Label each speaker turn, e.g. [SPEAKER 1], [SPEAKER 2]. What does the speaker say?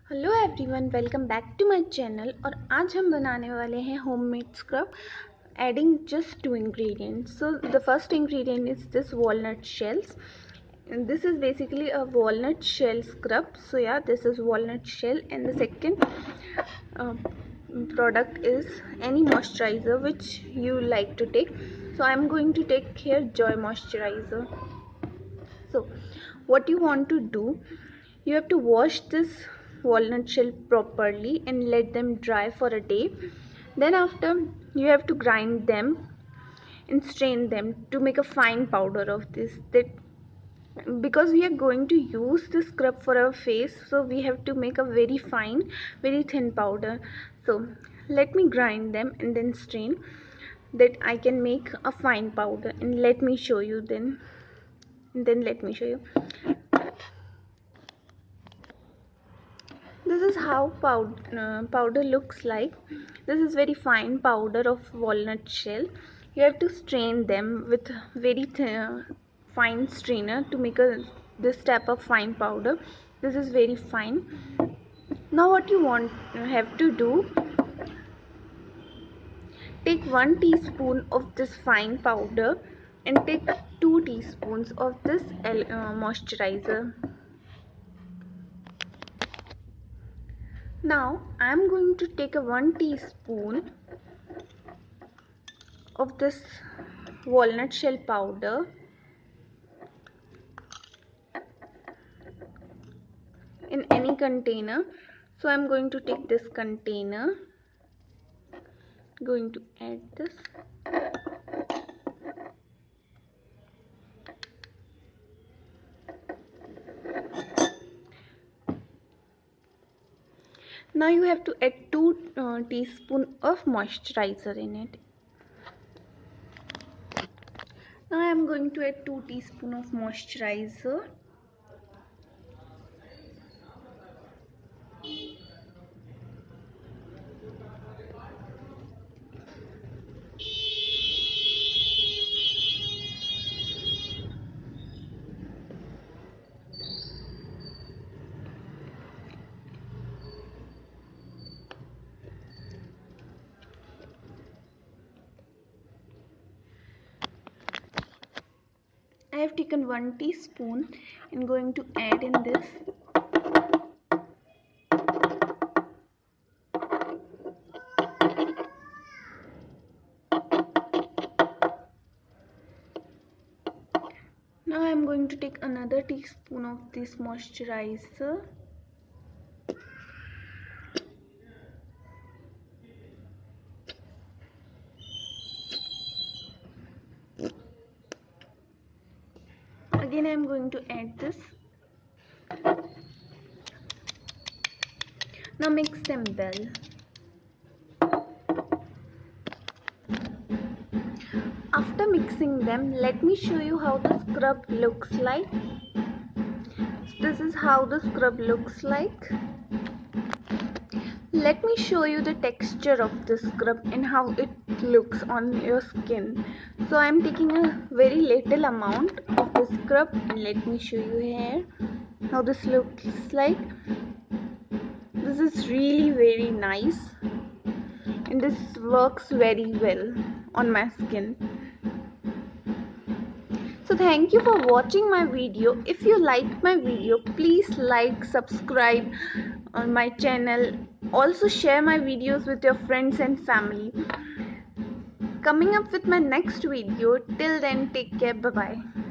[SPEAKER 1] Hello everyone, welcome back to my channel. और आज हम बनाने वाले हैं homemade scrub adding just two ingredients. So the first ingredient is this walnut shells, and this is basically a walnut shell scrub. So yeah, this is walnut shell. And the second uh, product is any moisturizer which you like to take. So I'm going to take here Joy moisturizer. So what you want to do, you have to wash this walnut shell properly and let them dry for a day. Then after, you have to grind them and strain them to make a fine powder of this. That because we are going to use the scrub for our face, so we have to make a very fine, very thin powder. So let me grind them and then strain, that I can make a fine powder. And let me show you then let me show you. This is how powder looks like. This is very fine powder of walnut shell. You have to strain them with very fine strainer to make this type of fine powder. This is very fine. Now what you have to do, take 1 teaspoon of this fine powder and take 2 teaspoons of this moisturizer. Now I am going to take a 1 teaspoon of this walnut shell powder in any container. So I'm going to take this container, going to add this. Now you have to add 2 teaspoons of moisturizer in it. Now I am going to add 2 teaspoons of moisturizer. I have taken 1 teaspoon and going to add in this. Now I am going to take another teaspoon of this moisturizer. Again I am going to add this. Now mix them well. After mixing them, let me show you how the scrub looks like. This is how the scrub looks like. Let me show you the texture of the scrub and how it looks on your skin. So I am taking a very little amount of the scrub and let me show you here how this looks like. This is really very nice and this works very well on my skin. So thank you for watching my video. If you liked my video, please like, subscribe on my channel. Also share my videos with your friends and family. Coming up with my next video. Till then, take care. Bye bye.